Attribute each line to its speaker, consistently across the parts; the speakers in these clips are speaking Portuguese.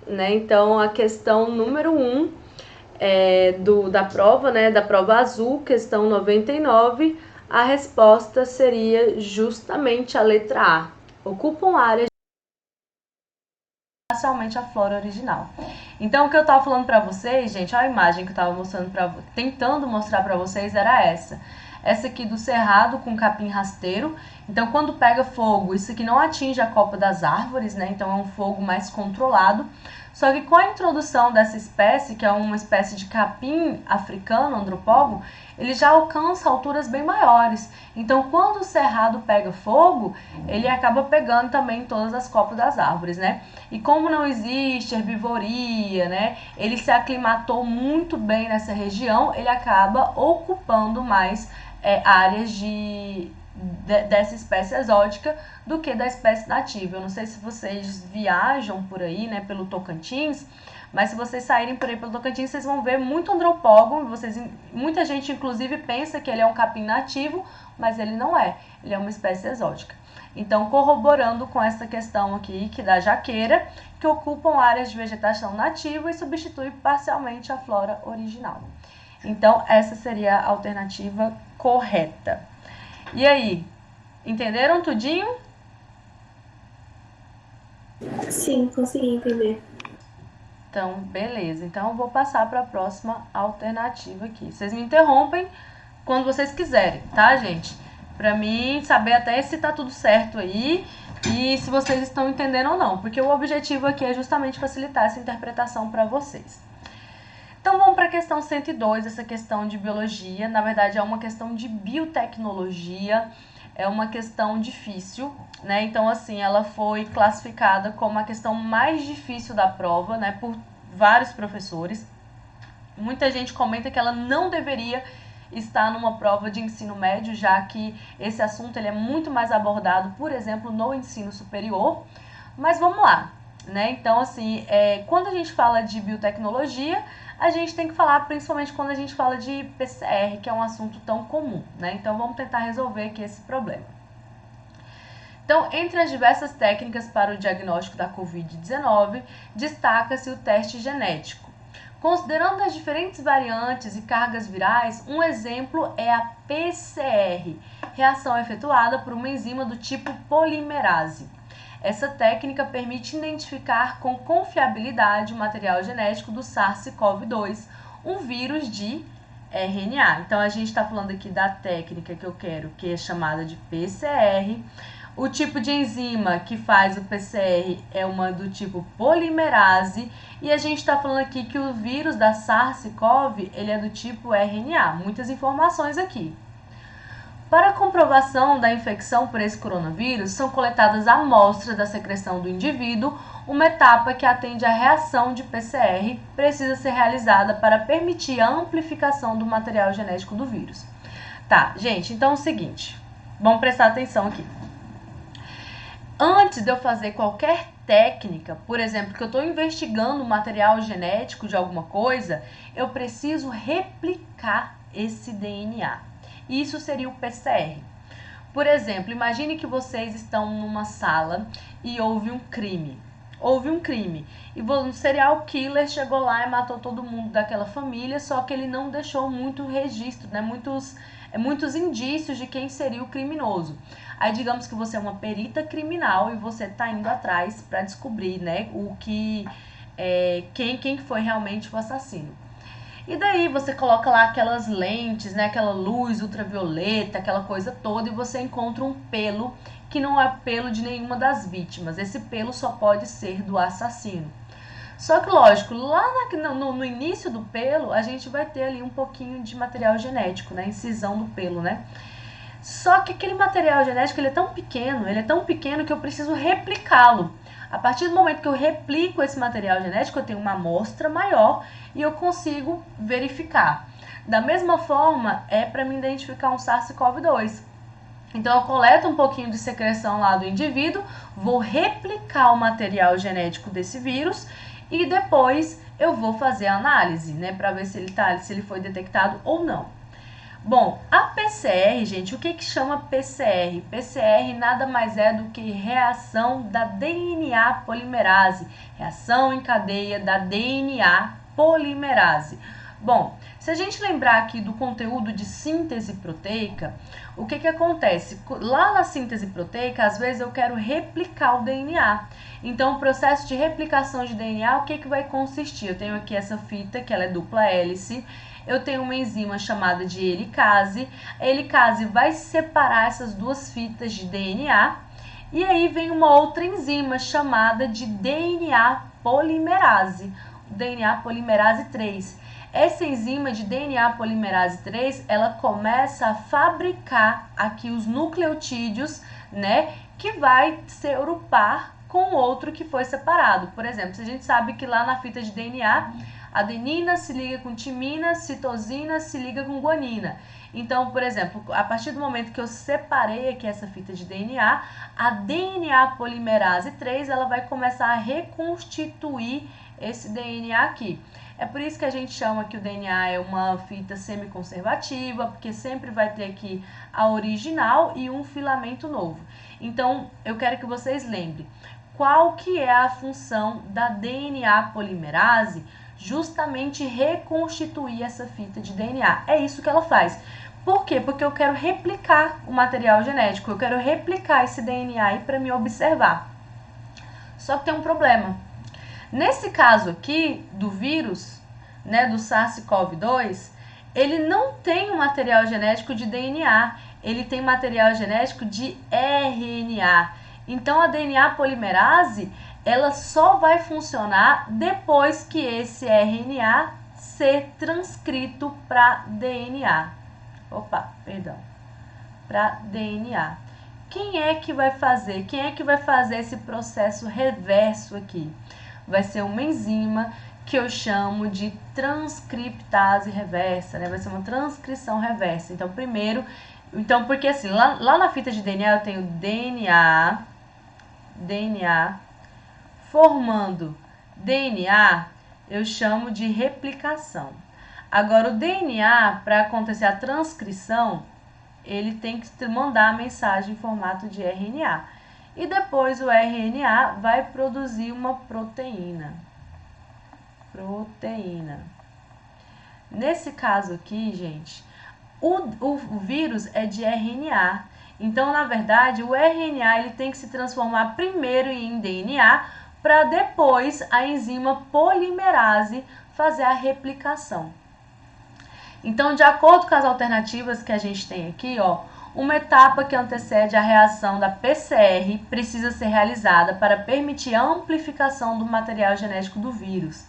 Speaker 1: né? Então, a questão número 1 da prova, né? Da prova azul, questão 99, a resposta seria justamente a letra A. Ocupam áreas parcialmente a flora original. Então, o que eu estava falando para vocês, gente, a imagem que eu estava tentando mostrar para vocês era essa. Essa aqui do cerrado com capim rasteiro. Então, quando pega fogo, isso aqui não atinge a copa das árvores, né? Então, é um fogo mais controlado. Só que com a introdução dessa espécie, que é uma espécie de capim africano, andropogo, ele já alcança alturas bem maiores. Então, quando o cerrado pega fogo, ele acaba pegando também todas as copas das árvores, né? E como não existe herbivoria, né? Ele se aclimatou muito bem nessa região, ele acaba ocupando mais áreas dessa espécie exótica do que da espécie nativa. Eu não sei se vocês viajam por aí, né, pelo Tocantins, mas se vocês saírem por aí pelo Tocantins, vocês vão ver muito andropógon. Muita gente, inclusive, pensa que ele é um capim nativo, mas ele não é. Ele é uma espécie exótica. Então, corroborando com essa questão aqui, que da jaqueira, que ocupam áreas de vegetação nativa e substitui parcialmente a flora original. Então, essa seria a alternativa correta. E aí, entenderam tudinho?
Speaker 2: Sim, consegui entender.
Speaker 1: Então, beleza. Então, eu vou passar para a próxima alternativa aqui. Vocês me interrompem quando vocês quiserem, tá, gente? Para mim saber até se tá tudo certo aí e se vocês estão entendendo ou não, porque o objetivo aqui é justamente facilitar essa interpretação para vocês. Então, vamos para a questão 102, essa questão de biologia. Na verdade, é uma questão de biotecnologia. É uma questão difícil, né? Então, assim, ela foi classificada como a questão mais difícil da prova, né? Por vários professores. Muita gente comenta que ela não deveria estar numa prova de ensino médio, já que esse assunto ele é muito mais abordado, por exemplo, no ensino superior. Mas vamos lá, né? Então, assim, quando a gente fala de biotecnologia, a gente tem que falar principalmente quando a gente fala de PCR, que é um assunto tão comum, né? Então, vamos tentar resolver aqui esse problema. Então, entre as diversas técnicas para o diagnóstico da Covid-19, destaca-se o teste genético. Considerando as diferentes variantes e cargas virais, um exemplo é a PCR, reação efetuada por uma enzima do tipo polimerase. Essa técnica permite identificar com confiabilidade o material genético do SARS-CoV-2, um vírus de RNA. Então, a gente está falando aqui da técnica que eu quero, que é chamada de PCR. O tipo de enzima que faz o PCR é uma do tipo polimerase. E a gente está falando aqui que o vírus da SARS-CoV ele é do tipo RNA. Muitas informações aqui. Para a comprovação da infecção por esse coronavírus, são coletadas amostras da secreção do indivíduo, uma etapa que atende à reação de PCR precisa ser realizada para permitir a amplificação do material genético do vírus. Tá, gente, então é o seguinte, vamos prestar atenção aqui. Antes de eu fazer qualquer técnica, por exemplo, que eu estou investigando o material genético de alguma coisa, eu preciso replicar esse DNA. Isso seria o PCR. Por exemplo, imagine que vocês estão numa sala e houve um crime. E um serial killer chegou lá e matou todo mundo daquela família, só que ele não deixou muito registro, né? Muitos indícios de quem seria o criminoso. Aí digamos que você é uma perita criminal e você está indo atrás para descobrir, né, quem foi realmente o assassino. E daí você coloca lá aquelas lentes, né, aquela luz ultravioleta, aquela coisa toda, e você encontra um pelo que não é pelo de nenhuma das vítimas. Esse pelo só pode ser do assassino. Só que, lógico, lá no início do pelo, a gente vai ter ali um pouquinho de material genético, né, incisão do pelo, né? Só que aquele material genético ele é tão pequeno que eu preciso replicá-lo. A partir do momento que eu replico esse material genético, eu tenho uma amostra maior e eu consigo verificar. Da mesma forma, é para me identificar um SARS-CoV-2. Então, eu coleto um pouquinho de secreção lá do indivíduo, vou replicar o material genético desse vírus e depois eu vou fazer a análise, né, para ver se ele foi detectado ou não. Bom, a PCR, gente, o que chama PCR? PCR nada mais é do que reação da DNA polimerase, reação em cadeia da DNA polimerase. Bom, se a gente lembrar aqui do conteúdo de síntese proteica, o que acontece? Lá na síntese proteica, às vezes eu quero replicar o DNA. Então, o processo de replicação de DNA, o que vai consistir? Eu tenho aqui essa fita, que ela é dupla hélice. Eu tenho uma enzima chamada de helicase. A helicase vai separar essas duas fitas de DNA. E aí vem uma outra enzima chamada de DNA polimerase, DNA polimerase 3. Essa enzima de DNA polimerase 3, ela começa a fabricar aqui os nucleotídeos, né, que vai se agrupar com o outro que foi separado. Por exemplo, se a gente sabe que lá na fita de DNA, adenina se liga com timina, citosina se liga com guanina. Então, por exemplo, a partir do momento que eu separei aqui essa fita de DNA, a DNA polimerase 3, ela vai começar a reconstituir esse DNA aqui. É por isso que a gente chama que o DNA é uma fita semiconservativa, porque sempre vai ter aqui a original e um filamento novo. Então, eu quero que vocês lembrem, qual que é a função da DNA polimerase? Justamente reconstituir essa fita de DNA. É isso que ela faz. Por quê? Porque eu quero replicar o material genético, eu quero replicar esse DNA aí para me observar. Só que tem um problema. Nesse caso aqui do vírus, né, do SARS-CoV-2, ele não tem um material genético de DNA, ele tem material genético de RNA. Então, a DNA polimerase, ela só vai funcionar depois que esse RNA ser transcrito para DNA. Para DNA. Quem é que vai fazer? Quem é que vai fazer esse processo reverso aqui? Vai ser uma enzima que eu chamo de transcriptase reversa, né? Vai ser uma transcrição reversa. Então, primeiro, porque assim, lá na fita de DNA eu tenho DNA formando DNA, eu chamo de replicação. Agora, o DNA, para acontecer a transcrição, ele tem que mandar a mensagem em formato de RNA. E depois o RNA vai produzir uma proteína. Nesse caso aqui, gente, o vírus é de RNA. Então, na verdade, o RNA ele tem que se transformar primeiro em DNA para depois a enzima polimerase fazer a replicação. Então, de acordo com as alternativas que a gente tem aqui, ó, uma etapa que antecede a reação da PCR precisa ser realizada para permitir a amplificação do material genético do vírus.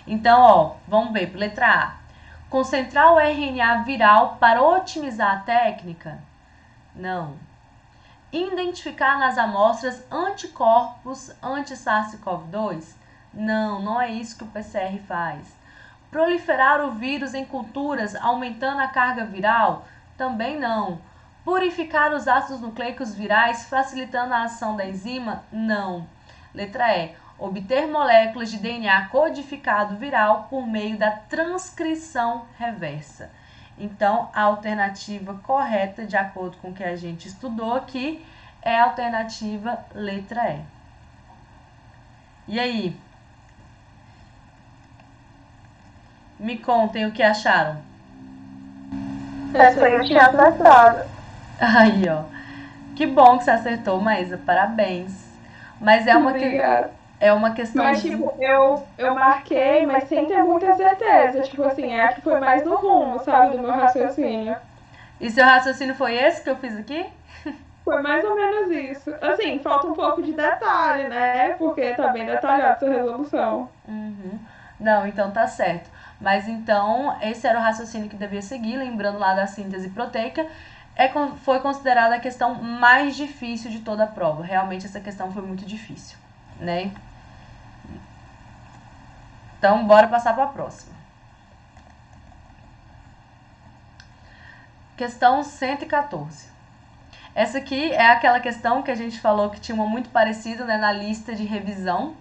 Speaker 1: Então, ó, vamos ver, letra A. Concentrar o RNA viral para otimizar a técnica? Não. Identificar nas amostras anticorpos anti-SARS-CoV-2? Não, não é isso que o PCR faz. Proliferar o vírus em culturas, aumentando a carga viral? Também não. Purificar os ácidos nucleicos virais, facilitando a ação da enzima? Não. Letra E. Obter moléculas de DNA codificado viral por meio da transcrição reversa. Então, a alternativa correta, de acordo com o que a gente estudou aqui, é a alternativa letra E. E aí? Me contem o que acharam.
Speaker 2: Essa aí eu tinha acertado.
Speaker 1: Aí, ó. Que bom que você acertou, Maísa. Parabéns. Mas é uma questão...
Speaker 2: Mas, tipo, eu marquei, mas sem ter muita certeza. Tipo assim, é a que foi mais no rumo, sabe, do meu raciocínio.
Speaker 1: E seu raciocínio foi esse que eu fiz aqui?
Speaker 2: Foi mais ou menos isso. Assim, falta um pouco de detalhe, né? Porque tá bem detalhado sua resolução.
Speaker 1: Uhum. Não, então tá certo. Mas então, esse era o raciocínio que devia seguir, lembrando lá da síntese proteica. Foi considerada a questão mais difícil de toda a prova. Realmente essa questão foi muito difícil, né? Então, bora passar para a próxima. Questão 114. Essa aqui é aquela questão que a gente falou que tinha uma muito parecida, né, na lista de revisão.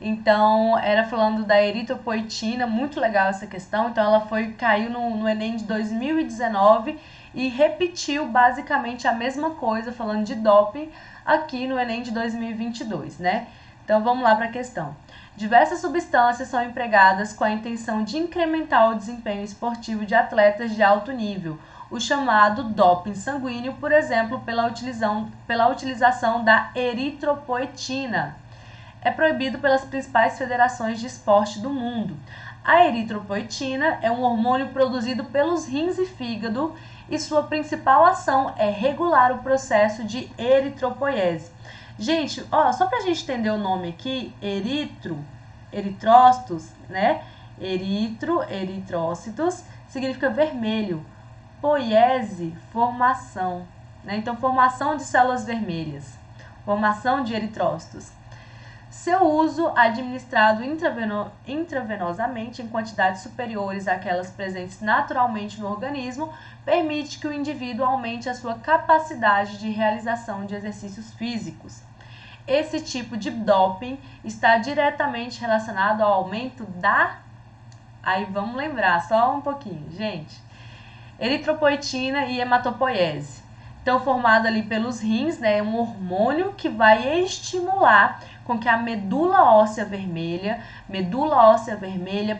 Speaker 1: Então, era falando da eritropoetina, muito legal essa questão. Então, ela caiu no Enem de 2019 e repetiu basicamente a mesma coisa, falando de doping, aqui no Enem de 2022, né? Então, vamos lá para a questão. Diversas substâncias são empregadas com a intenção de incrementar o desempenho esportivo de atletas de alto nível, o chamado doping sanguíneo, por exemplo, pela utilização da eritropoetina. É proibido pelas principais federações de esporte do mundo. A eritropoetina é um hormônio produzido pelos rins e fígado e sua principal ação é regular o processo de eritropoiese. Gente, ó, só pra gente entender o nome aqui, eritrócitos, né? Eritrócitos significa vermelho. Poiese, formação, né? Então, formação de células vermelhas, formação de eritrócitos. Seu uso administrado intravenosamente em quantidades superiores àquelas presentes naturalmente no organismo permite que o indivíduo aumente a sua capacidade de realização de exercícios físicos. Esse tipo de doping está diretamente relacionado ao aumento da... Aí vamos lembrar só um pouquinho, gente. Eritropoetina e hematopoiese. Então, formado ali pelos rins, né, é um hormônio que vai estimular com que a medula óssea vermelha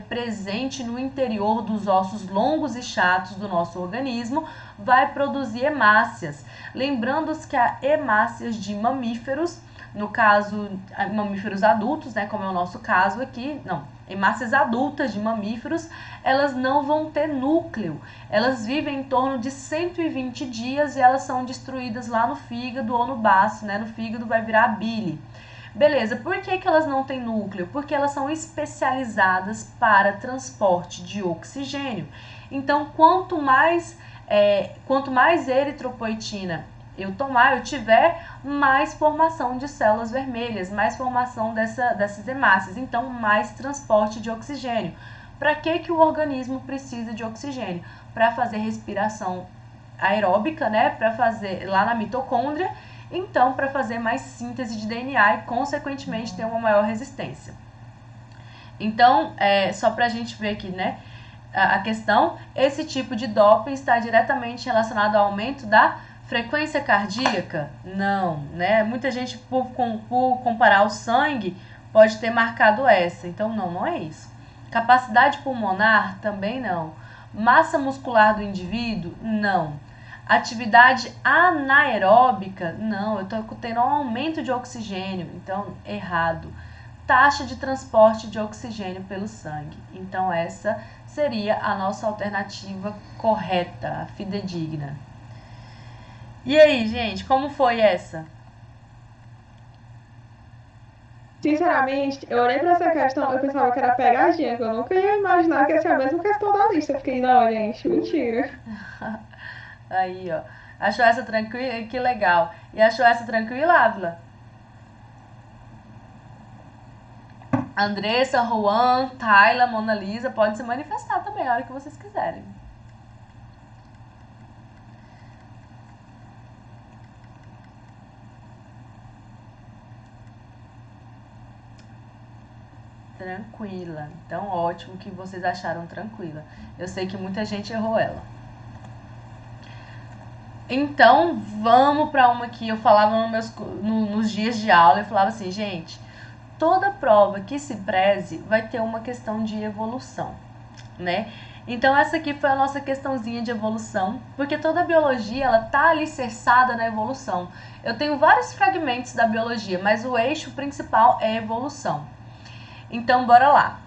Speaker 1: presente no interior dos ossos longos e chatos do nosso organismo, vai produzir hemácias. Lembrando-se que há hemácias de mamíferos, no caso, mamíferos adultos, né, como é o nosso caso aqui, hemácias adultas de mamíferos, elas não vão ter núcleo. Elas vivem em torno de 120 dias e elas são destruídas lá no fígado ou no baço, né? No fígado vai virar bile. Beleza, por que elas não têm núcleo? Porque elas são especializadas para transporte de oxigênio. Então, quanto mais eritropoetina eu tiver, mais formação de células vermelhas, mais formação dessas hemácias, então mais transporte de oxigênio. Para que o organismo precisa de oxigênio? Para fazer respiração aeróbica, né? Para fazer lá na mitocôndria, então para fazer mais síntese de DNA e consequentemente ter uma maior resistência. Então, só para a gente ver aqui, né? A questão, esse tipo de doping está diretamente relacionado ao aumento da frequência cardíaca? Não, né? Muita gente, por comparar o sangue, pode ter marcado essa. Então, não é isso. Capacidade pulmonar? Também não. Massa muscular do indivíduo? Não. Atividade anaeróbica? Não, eu estou tendo um aumento de oxigênio. Então, errado. Taxa de transporte de oxigênio pelo sangue. Então, essa seria a nossa alternativa correta, a fidedigna. E aí, gente, como foi essa?
Speaker 2: Sinceramente, eu olhei pra essa questão, eu pensava que era pegadinha, que eu nunca ia imaginar que ia ser a mesma questão da lista. Eu fiquei, não, gente, mentira.
Speaker 1: Aí, ó. Achou essa tranquila? Que legal. E achou essa tranquila, Ávila? Andressa, Juan, Tayla, Mona Lisa, podem se manifestar também a hora que vocês quiserem. Tranquila. Então, ótimo que vocês acharam tranquila. Eu sei que muita gente errou ela. Então, vamos para uma que eu falava nos dias de aula. Eu falava assim, gente, toda prova que se preze vai ter uma questão de evolução, né? Então, essa aqui foi a nossa questãozinha de evolução, porque toda a biologia, ela tá alicerçada na evolução. Eu tenho vários fragmentos da biologia, mas o eixo principal é a evolução. Então, bora lá.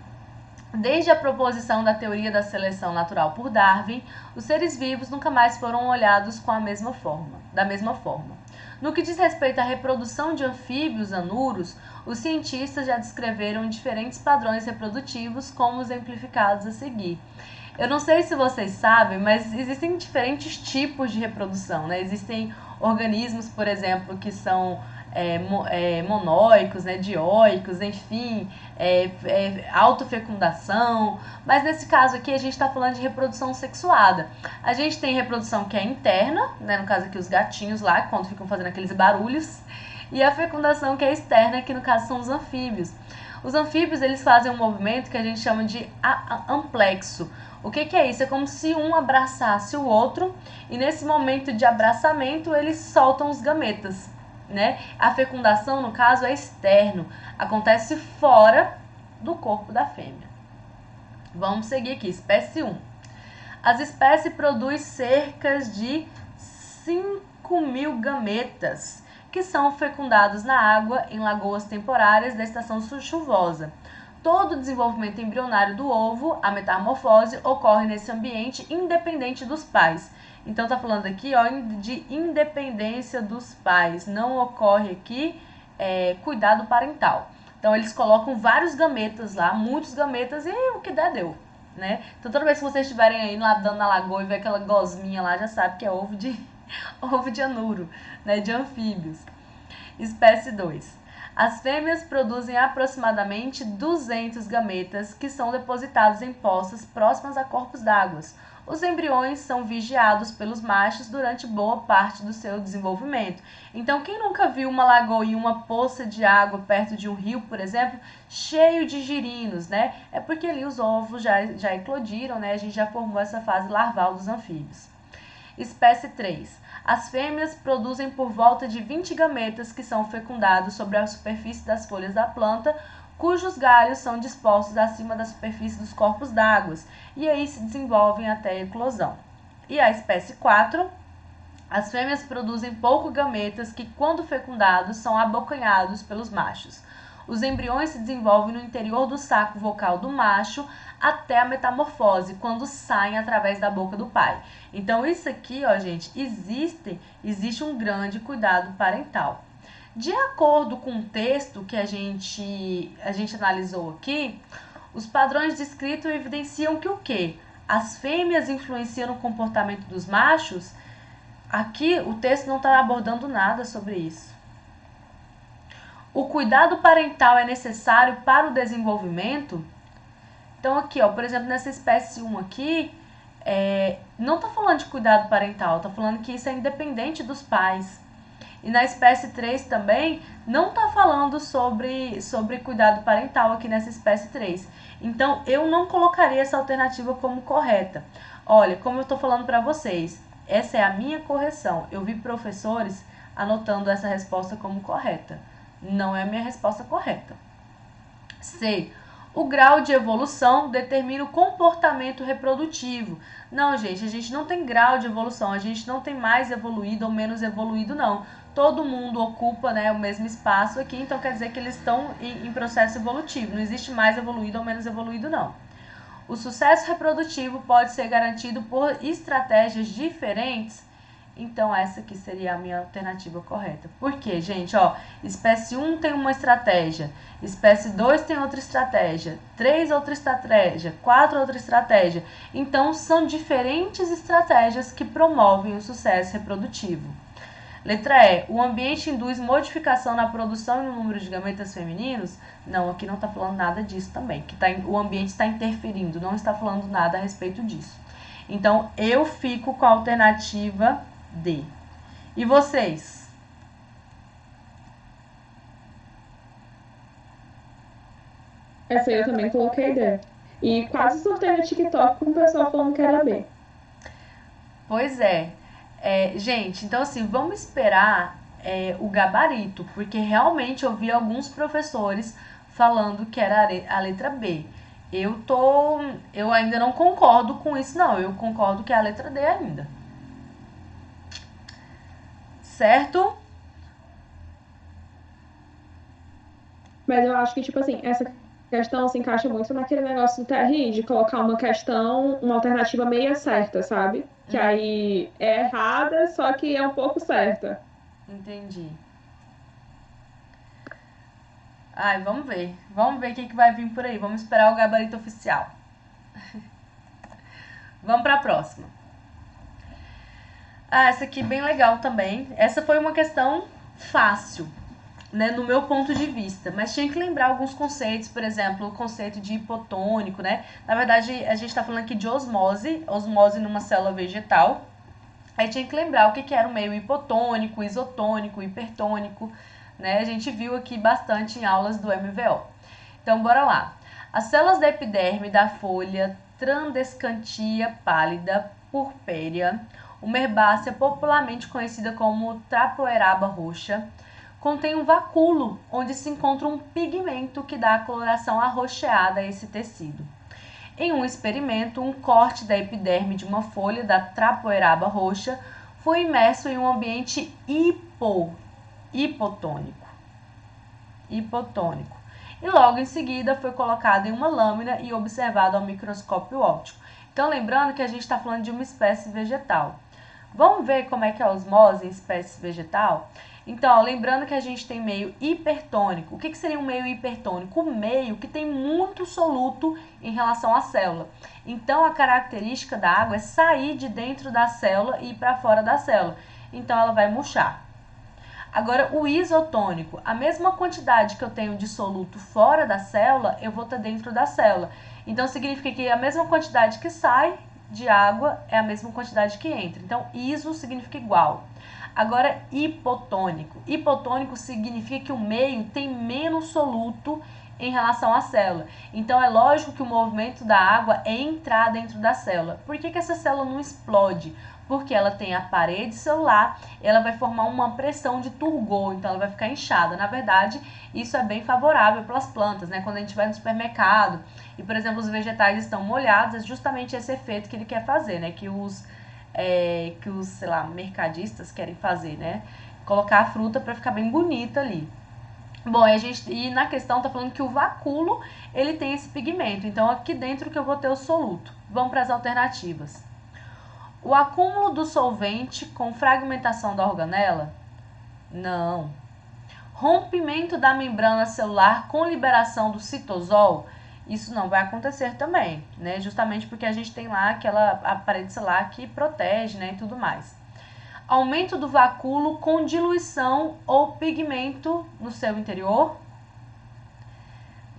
Speaker 1: Desde a proposição da teoria da seleção natural por Darwin, os seres vivos nunca mais foram olhados da mesma forma. No que diz respeito à reprodução de anfíbios anuros, os cientistas já descreveram diferentes padrões reprodutivos, como exemplificados a seguir. Eu não sei se vocês sabem, mas existem diferentes tipos de reprodução, né? Existem organismos, por exemplo, que são monóicos, né, dioicos, enfim, autofecundação, mas nesse caso aqui a gente está falando de reprodução sexuada. A gente tem reprodução que é interna, né, no caso aqui os gatinhos lá, quando ficam fazendo aqueles barulhos, e a fecundação que é externa, que no caso são os anfíbios. Os anfíbios, eles fazem um movimento que a gente chama de amplexo. O que é isso? É como se um abraçasse o outro e nesse momento de abraçamento eles soltam os gametas, né? A fecundação, no caso, é externo, acontece fora do corpo da fêmea. Vamos seguir aqui, espécie 1. As espécies produzem cerca de 5.000 gametas, que são fecundados na água em lagoas temporárias da estação chuvosa. Todo o desenvolvimento embrionário do ovo, a metamorfose, ocorre nesse ambiente independente dos pais. Então tá falando aqui, ó, de independência dos pais. Não ocorre aqui cuidado parental. Então eles colocam vários gametas lá, muitos gametas, e o que der deu, né? Então toda vez que vocês estiverem aí nadando na lagoa e ver aquela gosminha lá, já sabe que é ovo de anuro, né? De anfíbios. Espécie 2. As fêmeas produzem aproximadamente 200 gametas que são depositados em poças próximas a corpos d'água. Os embriões são vigiados pelos machos durante boa parte do seu desenvolvimento. Então, quem nunca viu uma lagoinha, uma poça de água perto de um rio, por exemplo, cheio de girinos, né? É porque ali os ovos já eclodiram, né? A gente já formou essa fase larval dos anfíbios. Espécie 3. As fêmeas produzem por volta de 20 gametas que são fecundados sobre a superfície das folhas da planta, cujos galhos são dispostos acima da superfície dos corpos d'água, e aí se desenvolvem até a eclosão. E a espécie 4, as fêmeas produzem poucos gametas que, quando fecundados, são abocanhados pelos machos. Os embriões se desenvolvem no interior do saco vocal do macho até a metamorfose, quando saem através da boca do pai. Então, isso aqui, ó, gente, existe um grande cuidado parental. De acordo com o texto que a gente analisou aqui, os padrões descritos evidenciam que o quê? As fêmeas influenciam no comportamento dos machos? Aqui o texto não está abordando nada sobre isso. O cuidado parental é necessário para o desenvolvimento? Então aqui, ó, por exemplo, nessa espécie 1 aqui, não está falando de cuidado parental, está falando que isso é independente dos pais. E na espécie 3 também, não está falando sobre cuidado parental aqui nessa espécie 3. Então, eu não colocaria essa alternativa como correta. Olha, como eu estou falando para vocês, essa é a minha correção. Eu vi professores anotando essa resposta como correta. Não é a minha resposta correta. C. O grau de evolução determina o comportamento reprodutivo. Não, gente, a gente não tem grau de evolução, a gente não tem mais evoluído ou menos evoluído, não. Todo mundo ocupa, né, o mesmo espaço aqui, então quer dizer que eles estão em processo evolutivo. Não existe mais evoluído ou menos evoluído, não. O sucesso reprodutivo pode ser garantido por estratégias diferentes. Então, essa aqui seria a minha alternativa correta. Por quê, gente? Ó, espécie 1 tem uma estratégia, espécie 2 tem outra estratégia, 3 outra estratégia, 4 outra estratégia. Então, são diferentes estratégias que promovem o sucesso reprodutivo. Letra E. O ambiente induz modificação na produção e no número de gametas femininos? Não, aqui não está falando nada disso também. O ambiente está interferindo, não está falando nada a respeito disso. Então, eu fico com a alternativa D. E vocês?
Speaker 2: Essa aí eu também coloquei D. E quase surtei no TikTok com o pessoal falando que era B.
Speaker 1: Pois é. Gente, então assim, vamos esperar o gabarito, porque realmente eu vi alguns professores falando que era a letra B. Eu ainda não concordo com isso, não. Eu concordo que é a letra D ainda. Certo?
Speaker 2: Mas eu acho que, tipo assim, essa questão se encaixa muito naquele negócio do TRI, de colocar uma questão, uma alternativa meia certa, sabe? Que aí é errada, só que é um pouco certa.
Speaker 1: Entendi. Ai, vamos ver. Vamos ver o que vai vir por aí. Vamos esperar o gabarito oficial. Vamos para a próxima. Essa aqui bem legal também. Essa foi uma questão fácil, né, no meu ponto de vista, mas tinha que lembrar alguns conceitos, por exemplo, o conceito de hipotônico, né? Na verdade, a gente está falando aqui de osmose numa célula vegetal. Aí tinha que lembrar o que era o meio hipotônico, isotônico, hipertônico, né? A gente viu aqui bastante em aulas do MVO. Então, bora lá. As células da epiderme da folha Transdescantia pálida purpúrea, uma herbácea popularmente conhecida como Trapoeraba roxa, contém um vacúolo onde se encontra um pigmento que dá a coloração arroxeada a esse tecido. Em um experimento, um corte da epiderme de uma folha da Trapoeraba roxa foi imerso em um ambiente hipotônico. E logo em seguida foi colocado em uma lâmina e observado ao microscópio óptico. Então, lembrando que a gente está falando de uma espécie vegetal. Vamos ver como é que é a osmose em espécie vegetal? Então, lembrando que a gente tem meio hipertônico. O que seria um meio hipertônico? Um meio que tem muito soluto em relação à célula. Então, a característica da água é sair de dentro da célula e ir para fora da célula. Então, ela vai murchar. Agora, o isotônico, a mesma quantidade que eu tenho de soluto fora da célula, eu vou ter dentro da célula. Então, significa que a mesma quantidade que sai de água é a mesma quantidade que entra. Então, iso significa igual. Agora, hipotônico. Hipotônico significa que o meio tem menos soluto em relação à célula. Então, é lógico que o movimento da água é entrar dentro da célula. Por que essa célula não explode? Porque ela tem a parede celular, ela vai formar uma pressão de turgor, então ela vai ficar inchada. Na verdade, isso é bem favorável para as plantas, né? Quando a gente vai no supermercado e, por exemplo, os vegetais estão molhados, é justamente esse efeito que ele quer fazer, né? Que os sei lá, mercadistas querem fazer, né? Colocar a fruta para ficar bem bonita ali. Bom, e na questão tá falando que o vacúolo, ele tem esse pigmento. Então, aqui dentro que eu vou ter o soluto. Vamos para as alternativas. O acúmulo do solvente com fragmentação da organela? Não. Rompimento da membrana celular com liberação do citosol? Isso não vai acontecer também, né? Justamente porque a gente tem lá a parede celular que protege, né, e tudo mais. Aumento do vacúolo com diluição ou pigmento no seu interior?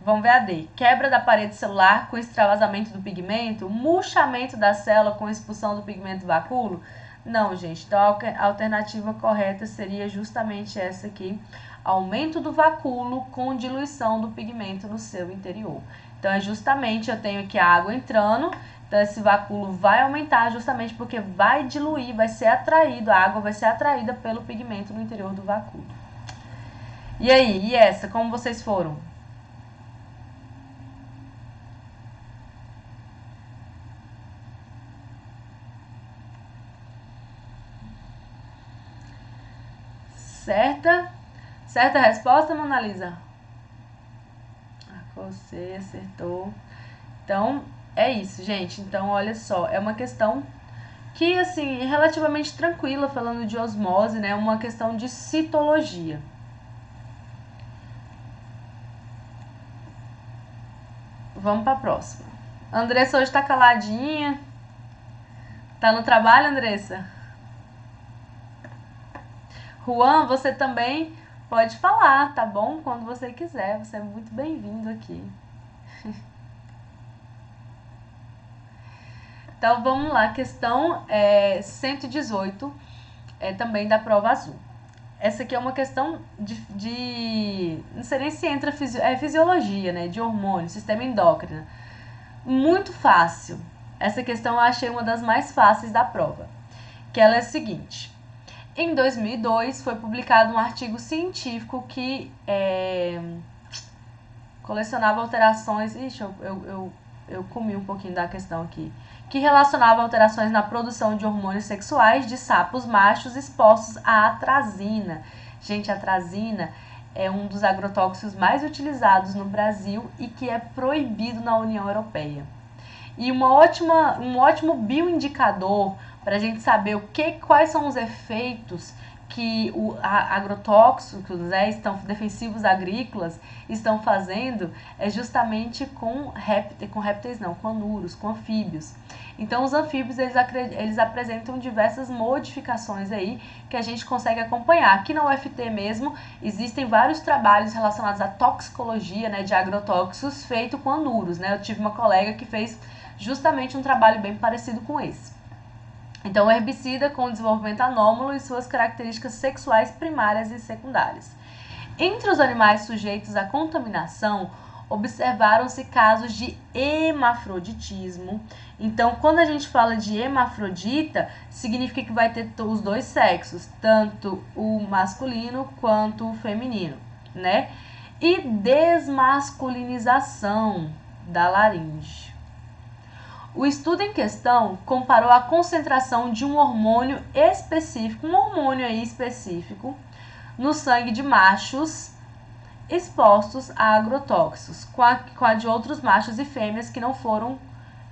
Speaker 1: Vamos ver a D. Quebra da parede celular com extravasamento do pigmento? Murchamento da célula com expulsão do pigmento do vacúolo? Não, gente. Então, a alternativa correta seria justamente essa aqui. Aumento do vacúolo com diluição do pigmento no seu interior. Então, é justamente, eu tenho aqui a água entrando, então esse vacúolo vai aumentar justamente porque vai diluir, vai ser atraído, a água vai ser atraída pelo pigmento no interior do vacúolo. E aí, e essa, como vocês foram? Certa a resposta, Mona Lisa? Você acertou. Então, é isso, gente. Então, olha só, é uma questão que, assim, é relativamente tranquila, falando de osmose, né? Uma questão de citologia. Vamos para a próxima. A Andressa hoje tá caladinha. Tá no trabalho, Andressa? Juan, você também pode falar, tá bom? Quando você quiser, você é muito bem-vindo aqui. Então, vamos lá, questão 118, também da prova azul. Essa aqui é uma questão não sei nem se entra, fisiologia, né? De hormônio, sistema endócrino. Muito fácil. Essa questão eu achei uma das mais fáceis da prova. Que ela é a seguinte. Em 2002, foi publicado um artigo científico que colecionava alterações... Ixi, eu comi um pouquinho da questão aqui. Que relacionava alterações na produção de hormônios sexuais de sapos machos expostos à atrazina. Gente, a atrazina é um dos agrotóxicos mais utilizados no Brasil e que é proibido na União Europeia. E um ótimo bioindicador para a gente saber quais são os efeitos que agrotóxicos, né, defensivos agrícolas estão fazendo é justamente com répteis não, com anuros, com anfíbios. Então os anfíbios eles apresentam diversas modificações aí que a gente consegue acompanhar. Aqui na UFT mesmo existem vários trabalhos relacionados à toxicologia, né, de agrotóxicos feito com anuros, né? Eu tive uma colega que fez justamente um trabalho bem parecido com esse. Então, o herbicida com desenvolvimento anômalo e suas características sexuais primárias e secundárias. Entre os animais sujeitos à contaminação, observaram-se casos de hermafroditismo. Então, quando a gente fala de hermafrodita, significa que vai ter os dois sexos, tanto o masculino quanto o feminino, né? E desmasculinização da laringe. O estudo em questão comparou a concentração de um hormônio específico, no sangue de machos expostos a agrotóxicos, com a de outros machos e fêmeas que não foram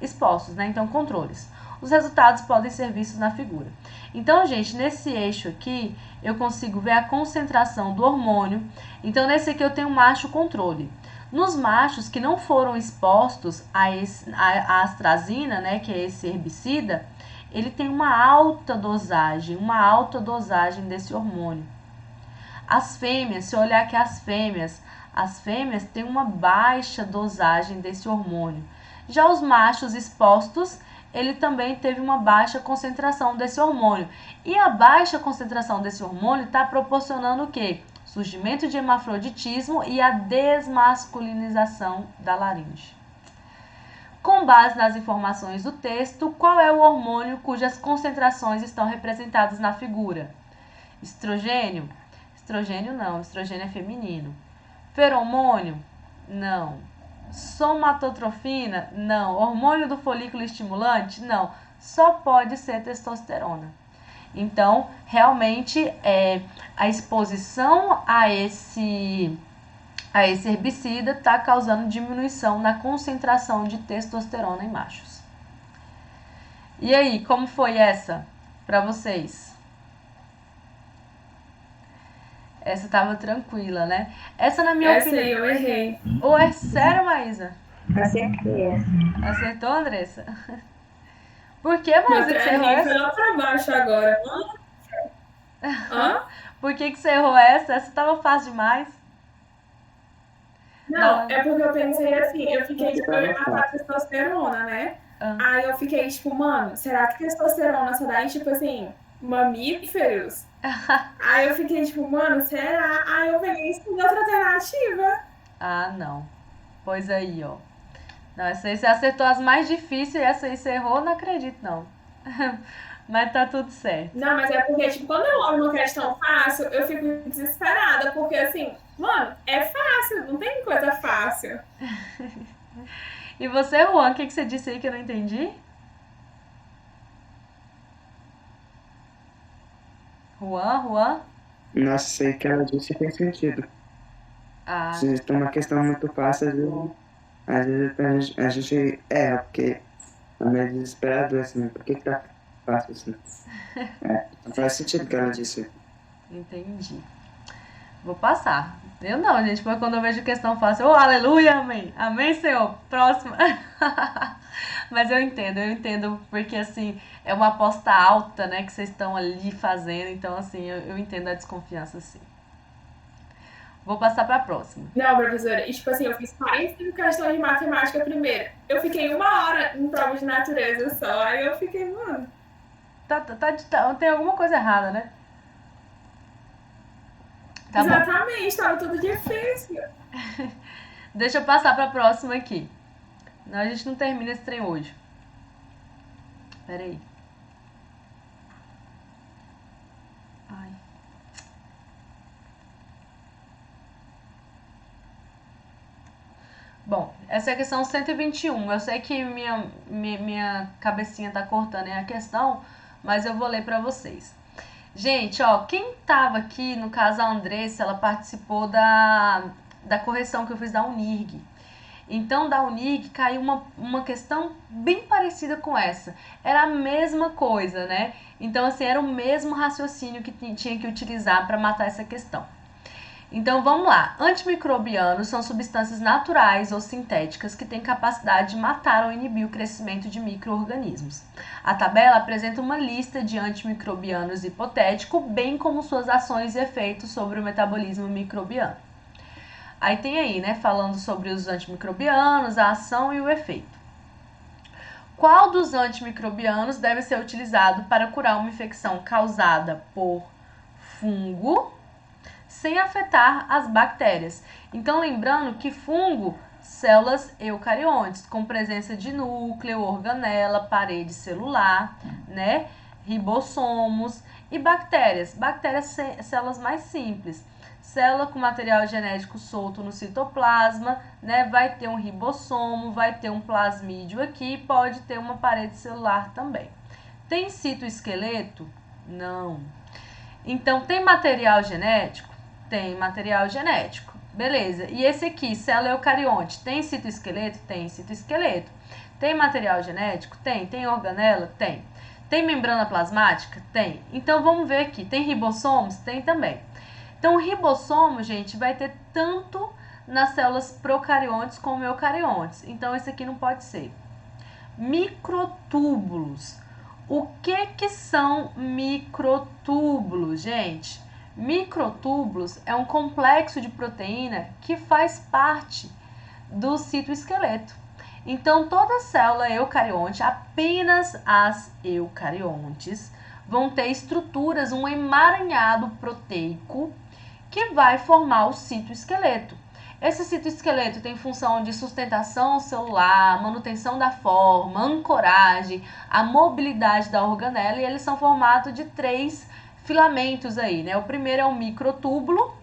Speaker 1: expostos, né? Então, controles. Os resultados podem ser vistos na figura. Então, gente, nesse eixo aqui, eu consigo ver a concentração do hormônio. Então, nesse aqui eu tenho macho controle. Nos machos que não foram expostos a astrazina, né, que é esse herbicida, ele tem uma alta dosagem desse hormônio. As fêmeas, se eu olhar aqui as fêmeas têm uma baixa dosagem desse hormônio. Já os machos expostos, ele também teve uma baixa concentração desse hormônio. E a baixa concentração desse hormônio está proporcionando o quê? Surgimento de hermafroditismo e a desmasculinização da laringe. Com base nas informações do texto, qual é o hormônio cujas concentrações estão representadas na figura? Estrogênio? Estrogênio não, estrogênio é feminino. Feromônio? Não. Somatotrofina? Não. Hormônio do folículo estimulante? Não. Só pode ser testosterona. Então, realmente, a exposição a esse herbicida está causando diminuição na concentração de testosterona em machos. E aí, como foi essa para vocês? Essa estava tranquila, né? Essa, na minha opinião...
Speaker 2: Essa aí eu errei.
Speaker 1: Ou é sério, Maísa?
Speaker 3: Acertei essa.
Speaker 1: Acertou, Andressa? Por que, Maísa, que você errou essa?
Speaker 2: Foi lá pra baixo agora. Hã?
Speaker 1: Por que você errou essa? Essa tava fácil demais.
Speaker 2: Não, é porque eu pensei assim, eu fiquei tipo, eu ia matar testosterona, né? Aí eu fiquei tipo, mano, será que testosterona só dá em, tipo assim, mamíferos? Aí eu fiquei tipo, mano, será? Aí eu peguei isso como outra alternativa.
Speaker 1: Ah, não. Pois aí, ó. Não, essa aí você acertou as mais difíceis e essa aí você errou, não acredito, não. Mas tá tudo certo.
Speaker 2: Não, mas é porque, tipo, quando eu olho uma questão fácil, eu fico desesperada, porque assim, mano, é fácil, não tem coisa fácil.
Speaker 1: E você, Juan, o que você disse aí que eu não entendi? Juan?
Speaker 3: Nossa, sei que ela disse tem sentido.
Speaker 1: Ah,
Speaker 3: Se tem uma questão muito fácil, às vezes a gente erra, porque é meio desesperador, assim, por que tá fácil assim? Não faz sentido o que ela disse.
Speaker 1: entendi. Vou passar. Eu não, gente, porque quando eu vejo questão fácil, oh, aleluia, amém. Amém, Senhor. Próxima. Mas eu entendo, porque assim, é uma aposta alta, né, que vocês estão ali fazendo, então assim, eu entendo a desconfiança, sim. Vou passar para a próxima.
Speaker 2: Não, professora, e tipo assim, eu fiz 45 questões de matemática primeiro. Eu fiquei 1 hora em prova de natureza só, aí eu fiquei, mano...
Speaker 1: Tem alguma coisa errada, né? Tá bom.
Speaker 2: Exatamente, tava tudo difícil.
Speaker 1: Deixa eu passar para a próxima aqui. Não, a gente não termina esse trem hoje. Pera aí. Ai. Bom, essa é a questão 121. Eu sei que minha cabecinha tá cortando aí a questão, mas eu vou ler para vocês. Gente, ó, quem tava aqui, no caso a Andressa, ela participou da correção que eu fiz da Unirg. Então, da Unirg caiu uma questão bem parecida com essa. Era a mesma coisa, né? Então, assim, era o mesmo raciocínio que tinha que utilizar para matar essa questão. Então, vamos lá. Antimicrobianos são substâncias naturais ou sintéticas que têm capacidade de matar ou inibir o crescimento de micro-organismos. A tabela apresenta uma lista de antimicrobianos hipotético, bem como suas ações e efeitos sobre o metabolismo microbiano. Aí tem aí, né, falando sobre os antimicrobianos, a ação e o efeito. Qual dos antimicrobianos deve ser utilizado para curar uma infecção causada por fungo sem afetar as bactérias? Então, lembrando que fungo células eucariontes, com presença de núcleo, organela, parede celular, né? Ribossomos e bactérias. Bactérias, células mais simples. Célula com material genético solto no citoplasma, né? Vai ter um ribossomo, vai ter um plasmídio aqui, pode ter uma parede celular também. Tem citoesqueleto? Não. Então, tem material genético? Tem material genético. Beleza. E esse aqui, célula eucarionte, tem citoesqueleto? Tem citoesqueleto. Tem material genético? Tem. Tem organela? Tem. Tem membrana plasmática? Tem. Então, vamos ver aqui. Tem ribossomos? Tem também. Então, o ribossomo, gente, vai ter tanto nas células procariontes como eucariontes. Então, esse aqui não pode ser. Microtúbulos. O que são microtúbulos, gente? Microtúbulos é um complexo de proteína que faz parte do citoesqueleto. Então, toda célula eucarionte, apenas as eucariontes, vão ter estruturas, um emaranhado proteico que vai formar o citoesqueleto. Esse citoesqueleto tem função de sustentação celular, manutenção da forma, ancoragem, a mobilidade da organela, e eles são formados de 3 filamentos aí, né? O primeiro é o microtúbulo,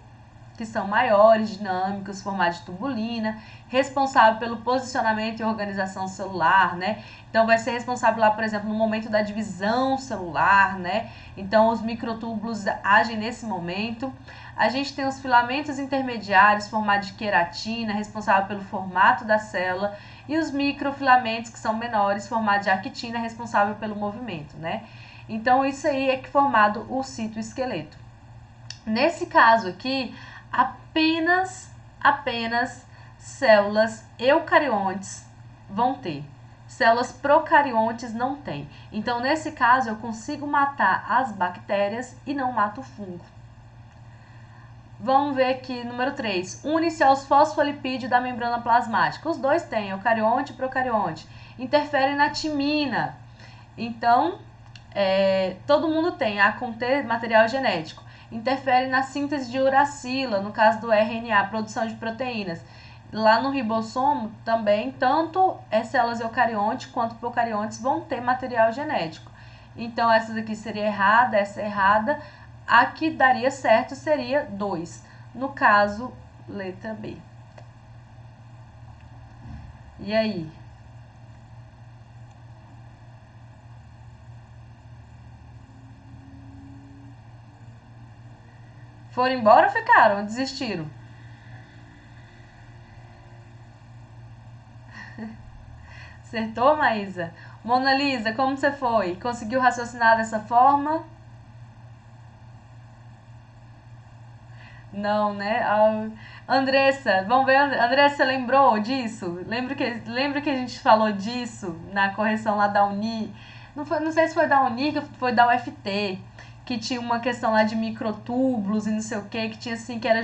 Speaker 1: que são maiores, dinâmicos, formados de tubulina, responsável pelo posicionamento e organização celular, né? Então, vai ser responsável lá, por exemplo, no momento da divisão celular, né? Então, os microtúbulos agem nesse momento. A gente tem os filamentos intermediários, formados de queratina, responsável pelo formato da célula, e os microfilamentos, que são menores, formados de actina, responsável pelo movimento, né? Então, isso aí é que formado o citoesqueleto. Nesse caso aqui, apenas células eucariontes vão ter. Células procariontes não tem. Então, nesse caso, eu consigo matar as bactérias e não mato o fungo. Vamos ver aqui, número 3. Une-se aos fosfolipídios da membrana plasmática. Os dois têm, eucarionte e procarionte. Interfere na timina. Então, todo mundo tem a conter material genético. Interfere na síntese de uracila, no caso do RNA, produção de proteínas. Lá no ribossomo também, tanto células eucariontes quanto procariontes vão ter material genético. Então, essa daqui seria errada, essa é errada. A que daria certo seria 2. No caso, letra B. E aí? Foram embora ou ficaram? Desistiram? Acertou, Maísa? Mona Lisa, como você foi? Conseguiu raciocinar dessa forma? Não, né? Andressa, vamos ver. Andressa, lembrou disso? Lembra que a gente falou disso na correção lá da Uni? Não sei se foi da Uni ou foi da UFT, que tinha uma questão lá de microtúbulos e não sei o que tinha assim, que era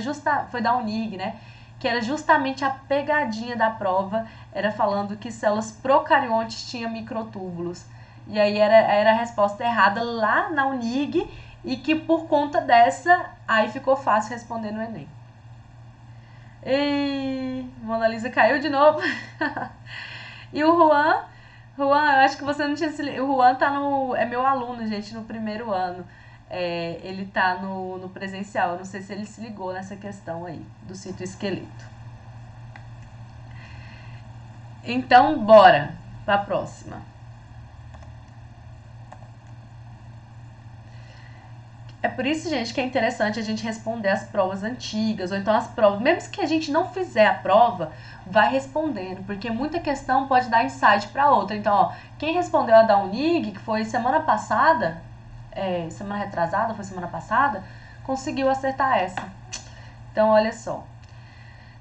Speaker 1: foi da Unig, né? Que era justamente a pegadinha da prova, era falando que células procariontes tinham microtúbulos. E aí era a resposta errada lá na Unig, e que por conta dessa, aí ficou fácil responder no Enem. E Mona Lisa caiu de novo. E o Juan, eu acho que você não tinha se ligado. O Juan é meu aluno, gente, no primeiro ano. Ele tá no presencial. Eu não sei se ele se ligou nessa questão aí do citoesqueleto. Então, bora para a próxima. É por isso, gente, que é interessante a gente responder as provas antigas, ou então as provas, mesmo que a gente não fizer a prova, vai respondendo, porque muita questão pode dar insight para outra. Então, ó, quem respondeu a da Unig, que foi semana passada, semana retrasada, foi semana passada, conseguiu acertar essa. Então, olha só.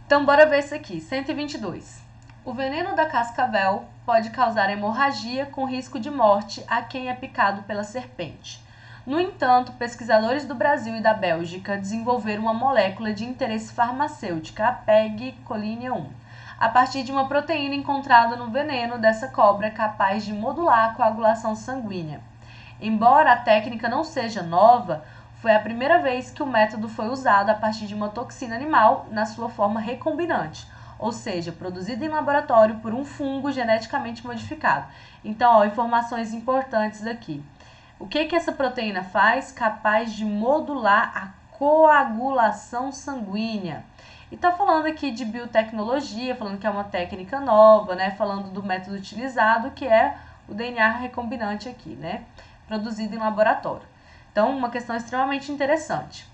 Speaker 1: Então, bora ver isso aqui. 122. O veneno da cascavel pode causar hemorragia com risco de morte a quem é picado pela serpente. No entanto, pesquisadores do Brasil e da Bélgica desenvolveram uma molécula de interesse farmacêutica, a PEG-colina 1, a partir de uma proteína encontrada no veneno dessa cobra capaz de modular a coagulação sanguínea. Embora a técnica não seja nova, foi a primeira vez que o método foi usado a partir de uma toxina animal na sua forma recombinante, ou seja, produzida em laboratório por um fungo geneticamente modificado. Então, ó, informações importantes aqui. O que essa proteína faz? Capaz de modular a coagulação sanguínea. E tá falando aqui de biotecnologia, falando que é uma técnica nova, né? Falando do método utilizado, que é o DNA recombinante aqui, né? Produzido em laboratório. Então, uma questão extremamente interessante.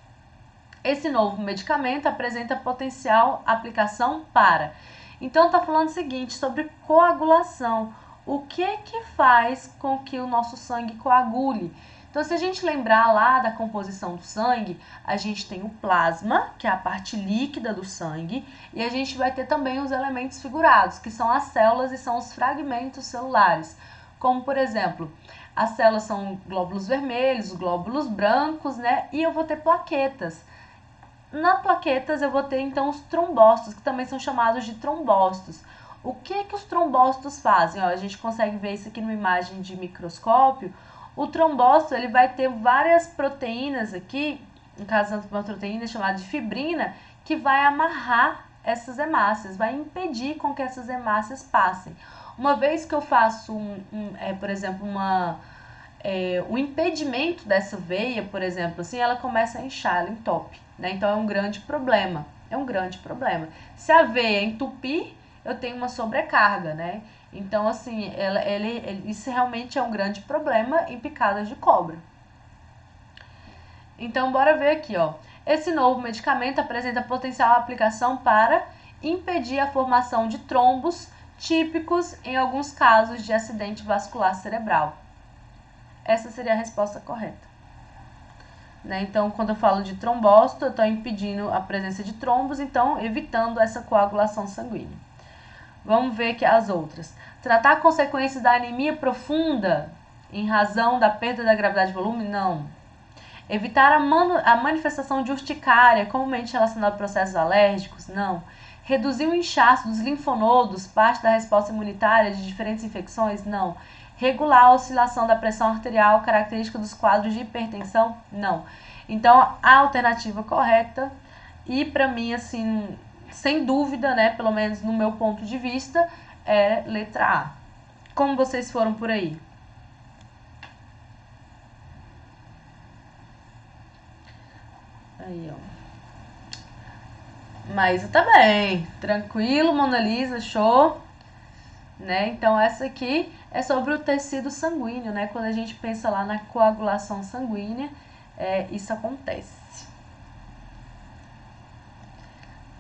Speaker 1: Esse novo medicamento apresenta potencial aplicação para. Então, tá falando o seguinte sobre coagulação. O que faz com que o nosso sangue coagule? Então, se a gente lembrar lá da composição do sangue, a gente tem o plasma, que é a parte líquida do sangue, e a gente vai ter também os elementos figurados, que são as células e são os fragmentos celulares. Como, por exemplo, as células são glóbulos vermelhos, glóbulos brancos, né? E eu vou ter plaquetas. Nas plaquetas eu vou ter, então, os trombócitos, que também são chamados de trombócitos. O que os trombócitos fazem? Ó, a gente consegue ver isso aqui numa imagem de microscópio. O trombócito, ele vai ter várias proteínas aqui, no caso de uma proteína chamada de fibrina, que vai amarrar essas hemácias, vai impedir com que essas hemácias passem. Uma vez que eu faço, por exemplo, um impedimento dessa veia, por exemplo, assim, ela começa a inchar, ela entope, né? Então é um grande problema, Se a veia entupir, eu tenho uma sobrecarga, né? Então, assim, isso realmente é um grande problema em picadas de cobra. Então, bora ver aqui, ó. Esse novo medicamento apresenta potencial aplicação para impedir a formação de trombos típicos em alguns casos de acidente vascular cerebral. Essa seria a resposta correta. Né? Então, quando eu falo de trombócito, eu estou impedindo a presença de trombos, então evitando essa coagulação sanguínea. Vamos ver aqui as outras. Tratar consequências da anemia profunda em razão da perda da gravidade de volume? Não. Evitar a manifestação de urticária comumente relacionada a processos alérgicos? Não. Reduzir o inchaço dos linfonodos, parte da resposta imunitária de diferentes infecções? Não. Regular a oscilação da pressão arterial, característica dos quadros de hipertensão? Não. Então, a alternativa correta, e para mim, assim, sem dúvida, né, pelo menos no meu ponto de vista, é letra A. Como vocês foram por aí? Aí, ó. Maísa tá bem. Tranquilo, Mona Lisa, show. Né? Então, essa aqui é sobre o tecido sanguíneo, né? Quando a gente pensa lá na coagulação sanguínea, isso acontece.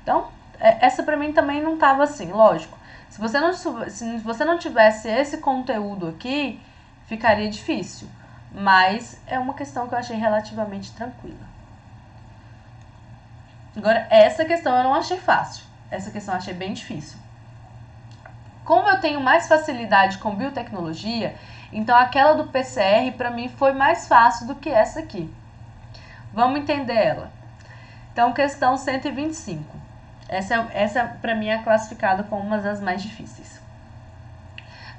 Speaker 1: Então, essa pra mim também não tava assim, lógico. Se você não tivesse esse conteúdo aqui, ficaria difícil. Mas é uma questão que eu achei relativamente tranquila. Agora, essa questão eu não achei fácil. Essa questão eu achei bem difícil. Como eu tenho mais facilidade com biotecnologia, então aquela do PCR para mim foi mais fácil do que essa aqui. Vamos entender ela. Então, questão 125. Essa para mim é classificada como uma das mais difíceis.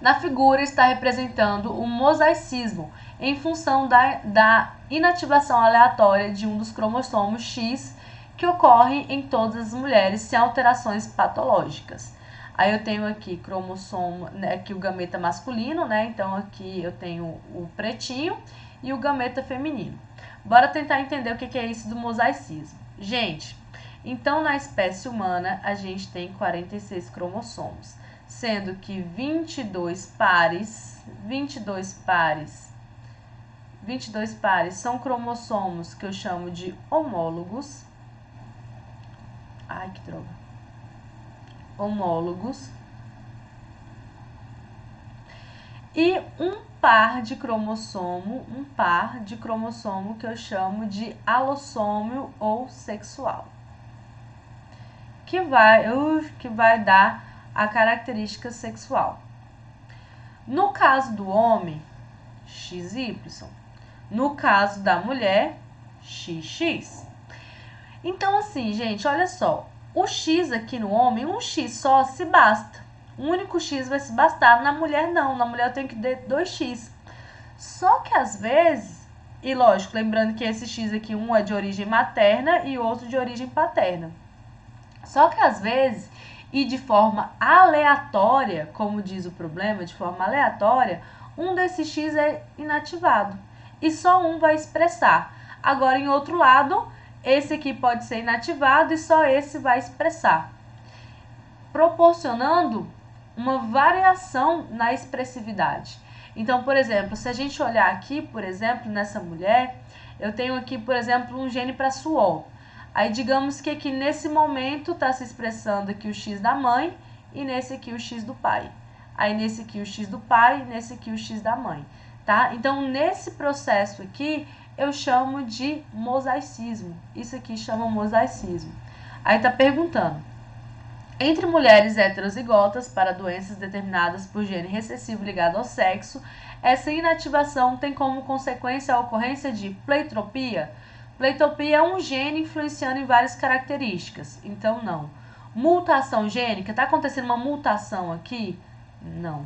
Speaker 1: Na figura está representando o mosaicismo em função da inativação aleatória de um dos cromossomos X que ocorre em todas as mulheres sem alterações patológicas. Aí eu tenho aqui cromossomo, né, aqui o gameta masculino, né? Então aqui eu tenho o pretinho e o gameta feminino. Bora tentar entender o que é isso do mosaicismo. Gente, então na espécie humana a gente tem 46 cromossomos, sendo que 22 pares são cromossomos que eu chamo de homólogos. Ai, que droga. Homólogos. E um par de cromossomo que eu chamo de alossômio ou sexual. Que vai dar a característica sexual. No caso do homem, XY. No caso da mulher, XX. Então, assim, gente, olha só. O X aqui no homem, um X só se basta. Um único X vai se bastar. Na mulher, não. Na mulher eu tenho que ter 2X. Só que às vezes, e lógico, lembrando que esse X aqui, um é de origem materna e outro de origem paterna. Só que às vezes, e de forma aleatória, como diz o problema, de forma aleatória, um desses X é inativado e só um vai expressar. Agora, em outro lado, esse aqui pode ser inativado e só esse vai expressar, proporcionando uma variação na expressividade. Então, por exemplo, se a gente olhar aqui, por exemplo, nessa mulher, eu tenho aqui, por exemplo, um gene para suor. Aí, digamos que aqui nesse momento está se expressando aqui o X da mãe e nesse aqui o X do pai. Aí, nesse aqui o X do pai, nesse aqui o X da mãe, tá? Então, nesse processo aqui, eu chamo de mosaicismo. Isso aqui chama mosaicismo. Aí, tá perguntando. Entre mulheres heterozigotas para doenças determinadas por gene recessivo ligado ao sexo, essa inativação tem como consequência a ocorrência de pleitropia. Pleitropia é um gene influenciando em várias características, então não. Mutação gênica, está acontecendo uma mutação aqui? Não.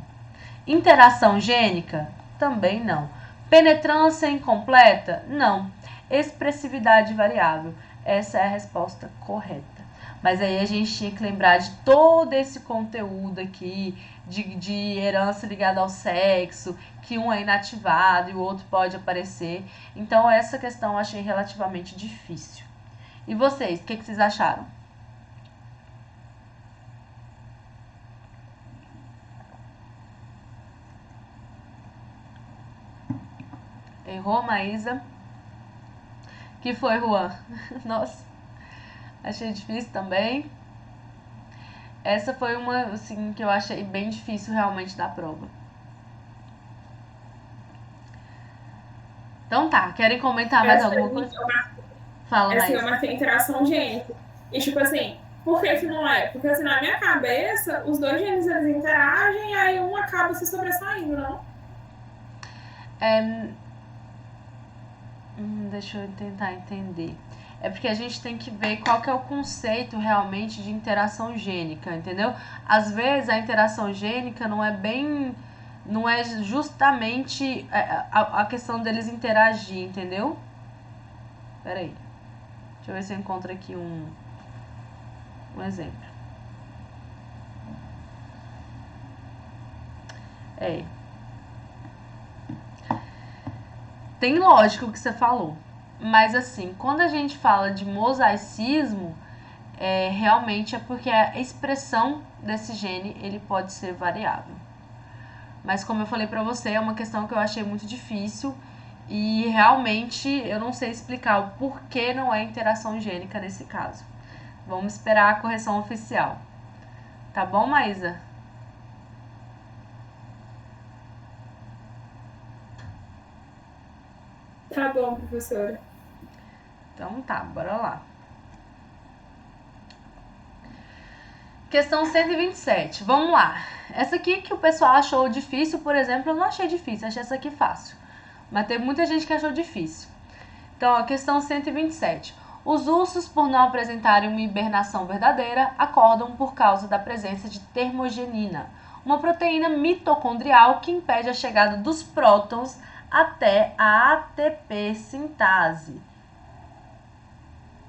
Speaker 1: Interação gênica? Também não. Penetrância incompleta? Não. Expressividade variável? Essa é a resposta correta. Mas aí a gente tinha que lembrar de todo esse conteúdo aqui, de herança ligada ao sexo, que um é inativado e o outro pode aparecer. Então, essa questão eu achei relativamente difícil. E vocês, o que vocês acharam? Errou, Maísa? Que foi, Juan? Nossa, achei difícil também. Essa foi uma, assim, que eu achei bem difícil realmente da prova. Então tá, querem comentar mais alguma coisa? Fala,
Speaker 2: Essa
Speaker 1: mais.
Speaker 2: eu marquei interação gênica. E tipo assim, por que que não é? Porque assim, na minha cabeça, os dois genes eles interagem e aí um acaba se sobressaindo, não?
Speaker 1: Deixa eu tentar entender. É porque a gente tem que ver qual que é o conceito realmente de interação gênica, entendeu? Às vezes a interação gênica não é justamente a questão deles interagir, entendeu? Pera aí. Deixa eu ver se eu encontro aqui um exemplo. Tem lógica o que você falou. Mas assim, quando a gente fala de mosaicismo, realmente é porque a expressão desse gene ele pode ser variável. Mas como eu falei pra você, é uma questão que eu achei muito difícil e realmente eu não sei explicar o porquê não é interação gênica nesse caso. Vamos esperar a correção oficial. Tá bom, Maísa?
Speaker 2: Tá bom, professora.
Speaker 1: Então tá, bora lá. Questão 127, vamos lá. Essa aqui que o pessoal achou difícil, por exemplo, eu não achei difícil, achei essa aqui fácil. Mas teve muita gente que achou difícil. Então, a questão 127. Os ursos, por não apresentarem uma hibernação verdadeira, acordam por causa da presença de termogenina, uma proteína mitocondrial que impede a chegada dos prótons até a ATP sintase.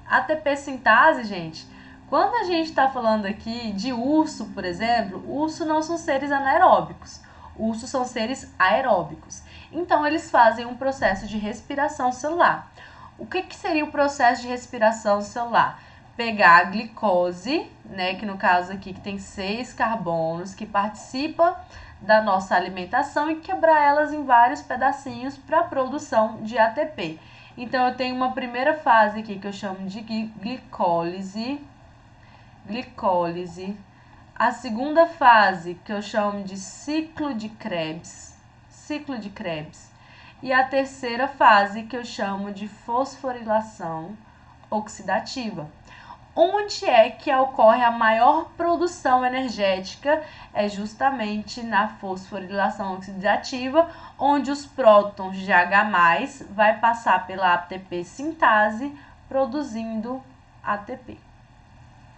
Speaker 1: ATP sintase, gente, quando a gente está falando aqui de urso, por exemplo, urso não são seres anaeróbicos, ursos são seres aeróbicos. Então, eles fazem um processo de respiração celular. O que seria o processo de respiração celular? Pegar a glicose, né, que no caso aqui que tem 6 carbonos, que participa da nossa alimentação e quebrar elas em vários pedacinhos para a produção de ATP. Então, eu tenho uma primeira fase aqui que eu chamo de glicólise. A segunda fase que eu chamo de ciclo de Krebs. E a terceira fase que eu chamo de fosforilação oxidativa. Onde é que ocorre a maior produção energética? É justamente na fosforilação oxidativa, onde os prótons de H+, vai passar pela ATP sintase, produzindo ATP.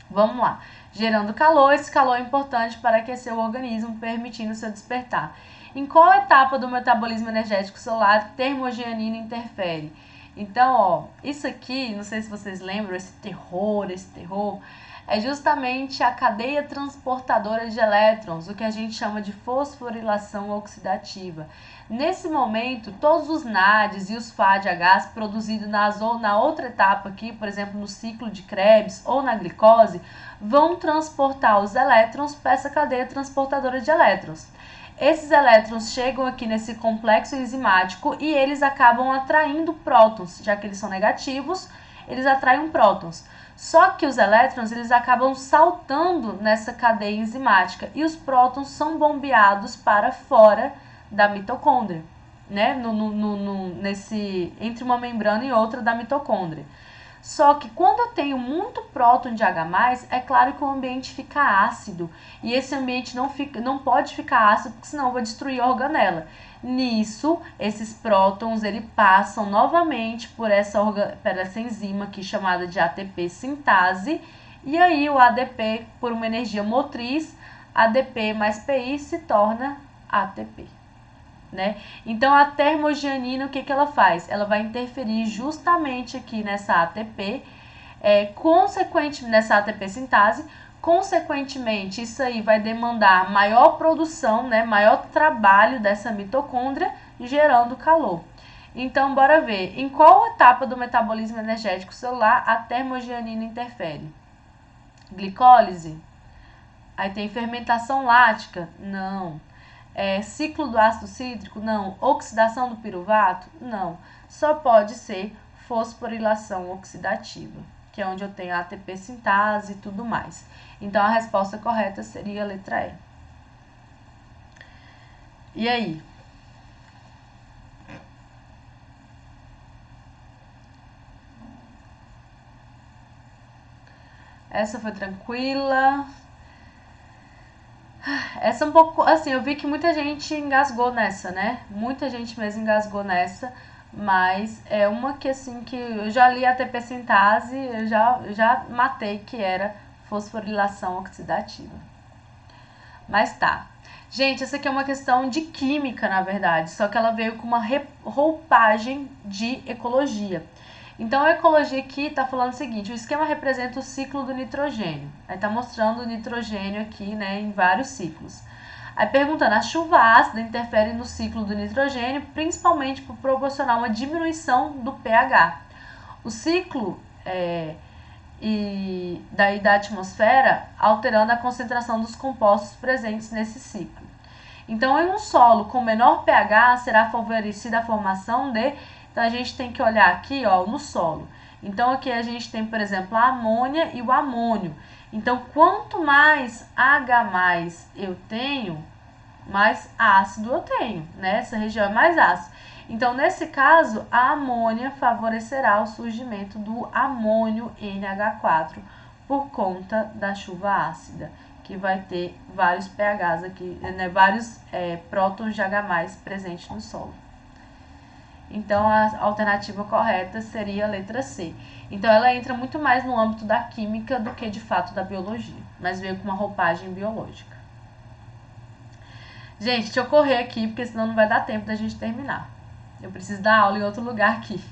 Speaker 1: Vamos lá. Gerando calor, esse calor é importante para aquecer o organismo, permitindo seu despertar. Em qual etapa do metabolismo energético celular termogenina interfere? Então, ó, isso aqui, não sei se vocês lembram, esse terror, é justamente a cadeia transportadora de elétrons, o que a gente chama de fosforilação oxidativa. Nesse momento, todos os NADs e os FADH produzidos na outra etapa aqui, por exemplo, no ciclo de Krebs ou na glicose, vão transportar os elétrons para essa cadeia transportadora de elétrons. Esses elétrons chegam aqui nesse complexo enzimático e eles acabam atraindo prótons, já que eles são negativos, eles atraem prótons. Só que os elétrons eles acabam saltando nessa cadeia enzimática e os prótons são bombeados para fora da mitocôndria, né? Entre uma membrana e outra da mitocôndria. Só que quando eu tenho muito próton de H+, é claro que o ambiente fica ácido. E esse ambiente não pode ficar ácido, porque senão eu vou destruir a organela. Nisso, esses prótons passam novamente por essa enzima aqui chamada de ATP sintase. E aí o ADP, por uma energia motriz, ADP mais PI se torna ATP. Né? Então a termogianina, o que ela faz? Ela vai interferir justamente aqui nessa ATP, nessa ATP sintase, consequentemente isso aí vai demandar maior produção, né? Maior trabalho dessa mitocôndria, gerando calor. Então bora ver, em qual etapa do metabolismo energético celular a termogianina interfere? Glicólise? Aí tem fermentação lática? Não. Ciclo do ácido cítrico? Não. Oxidação do piruvato? Não. Só pode ser fosforilação oxidativa, que é onde eu tenho a ATP sintase e tudo mais. Então, a resposta correta seria a letra E. E aí? Essa foi tranquila. Essa um pouco, assim, eu vi que muita gente engasgou nessa, né? Muita gente mesmo engasgou nessa, mas é uma que, assim, que eu já li a ATP sintase, eu já matei que era fosforilação oxidativa. Mas tá. Gente, essa aqui é uma questão de química, na verdade, só que ela veio com uma roupagem de ecologia. Então, a ecologia aqui está falando o seguinte, o esquema representa o ciclo do nitrogênio. Aí está mostrando o nitrogênio aqui, né, em vários ciclos. Aí perguntando, a chuva ácida interfere no ciclo do nitrogênio, principalmente por proporcionar uma diminuição do pH. O ciclo da atmosfera, alterando a concentração dos compostos presentes nesse ciclo. Então, em um solo com menor pH, será favorecida a formação de... Então, a gente tem que olhar aqui, ó, no solo. Então, aqui a gente tem, por exemplo, a amônia e o amônio. Então, quanto mais H+ eu tenho, mais ácido eu tenho, né? Essa região é mais ácida. Então, nesse caso, a amônia favorecerá o surgimento do amônio NH4 por conta da chuva ácida, que vai ter vários pHs aqui, né? Vários prótons de H+ presentes no solo. Então, a alternativa correta seria a letra C. Então, ela entra muito mais no âmbito da química do que, de fato, da biologia. Mas veio com uma roupagem biológica. Gente, deixa eu correr aqui, porque senão não vai dar tempo da gente terminar. Eu preciso dar aula em outro lugar aqui.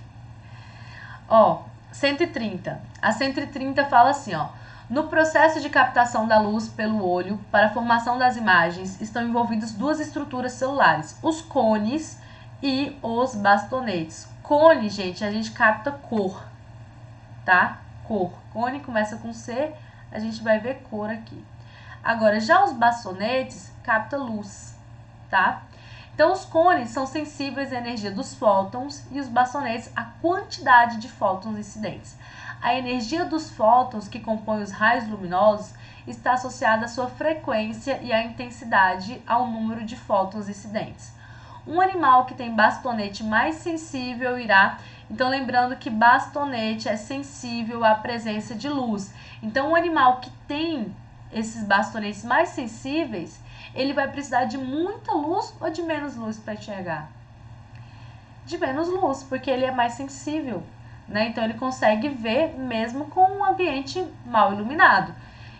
Speaker 1: Ó, 130. A 130 fala assim, ó. No processo de captação da luz pelo olho para a formação das imagens, estão envolvidas duas estruturas celulares. Os cones e os bastonetes. Cone, gente, a gente capta cor, tá? Cor. Cone começa com C, a gente vai ver cor aqui. Agora, já os bastonetes capta luz, tá? Então, os cones são sensíveis à energia dos fótons e os bastonetes à quantidade de fótons incidentes. A energia dos fótons que compõem os raios luminosos está associada à sua frequência e à intensidade ao número de fótons incidentes. Um animal que tem bastonete mais sensível irá... Então, lembrando que bastonete é sensível à presença de luz. Então, um animal que tem esses bastonetes mais sensíveis, ele vai precisar de muita luz ou de menos luz para enxergar? De menos luz, porque ele é mais sensível, né? Então, ele consegue ver mesmo com um ambiente mal iluminado.